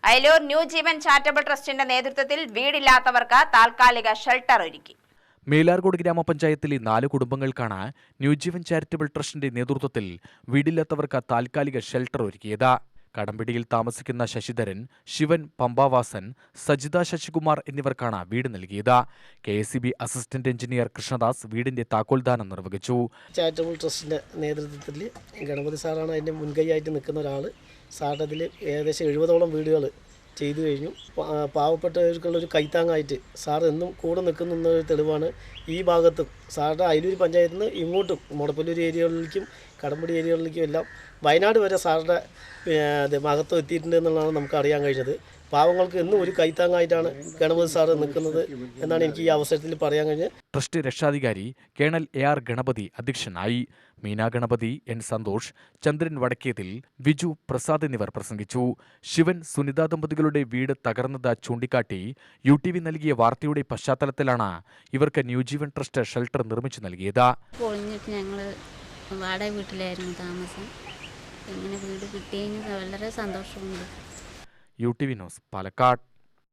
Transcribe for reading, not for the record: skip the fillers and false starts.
Ayalur new ജീവൻ charitable ട്രസ്റ്റിന്റെ നേതൃത്വത്തിൽ വീടില്ലാത്തവർക്ക് താൽക്കാലിക ഷെൽട്ടർ ഒരുക്കി. മേലാർകോട് ഗ്രാമപഞ്ചായത്തിലെ 4 കുടുംബങ്ങൾക്കാണ് ന്യൂജീവൻ ചാരിറ്റബിൾ ട്രസ്റ്റിന്റെ നേതൃത്വത്തിൽ വീടില്ലാത്തവർക്ക് താൽക്കാലിക ഷെൽട്ടർ ഒരുക്കിയത്. കടമ്പിടിയിൽ താമസിക്കുന്ന ശശിധരൻ, ശിവൻ പമ്പാവാസൻ, സജിത ശശികുമാർ എന്നിവർക്കാണ് വീട് നൽകിയത്. KSEB അസിസ്റ്റന്റ് എഞ്ചിനീയർ കൃഷ്ണദാസ് വീടിന്റെ താക്കോൽദാനം നിർവഹിച്ചു. ചാരിറ്റബിൾ ട്രസ്റ്റിന്റെ നേതൃത്വത്തിൽ ഗണപതി സാറാണ് അതിന്റെ മുൻകൈയായിട്ട് നിൽക്കുന്ന ഒരാൾ. സാറിൻ്റെ അതിൽ ഏകദേശം 70ഓളം വീടുകൾ ചെയ്തു കഴിഞ്ഞു. പാവപ്പെട്ടവർക്കുള്ളൊരു കൈത്താങ്ങായിട്ട് സാർ എന്നും കൂടെ നിൽക്കുന്ന തെളിവാണ്. ഈ ഭാഗത്തും സാറിൻ്റെ അയലൂർ പഞ്ചായത്തിൽ നിന്ന് ഇങ്ങോട്ടും മുടപ്പല്ലൂർ ഏരിയകളിലേക്കും കടമ്പടി ഏരിയകളിലേക്കും എല്ലാം വയനാട് വരെ സാറിൻ്റെ മഹത്വം എത്തിയിട്ടുണ്ട് എന്നുള്ളതാണ് നമുക്ക് അറിയാൻ കഴിഞ്ഞത്. പാവങ്ങൾക്ക് എന്നും ഒരു കൈത്താങ്ങായിട്ടാണ് ഗണപതി സാറ് നിൽക്കുന്നത് എന്നാണ് എനിക്ക് ഈ അവസരത്തിൽ പറയാൻ കഴിഞ്ഞത്. ട്രസ്റ്റ് രക്ഷാധികാരി കേണൽ AR ഗണപതി അധ്യക്ഷനായി. മീന ഗണപതി, N സന്തോഷ്, ചന്ദ്രൻ വടക്കേതിൽ, വിജു പ്രസാദ് എന്നിവർ പ്രസംഗിച്ചു. ശിവൻ സുനിത ദമ്പതികളുടെ വീട് തകർന്നത് ചൂണ്ടിക്കാട്ടി UTV നൽകിയ വാർത്തയുടെ പശ്ചാത്തലത്തിലാണ് ഇവർക്ക് ന്യൂജീവൻ ട്രസ്റ്റ് ഷെൽട്ടർ നിർമ്മിച്ചു നൽകിയത്. ഞങ്ങൾ വാടക വീട്ടിലായിരുന്നു താമസം. ഇങ്ങനെ വീട് കിട്ടിയതിന് വളരെ സന്തോഷമുണ്ട്. UTV news, Palakkad.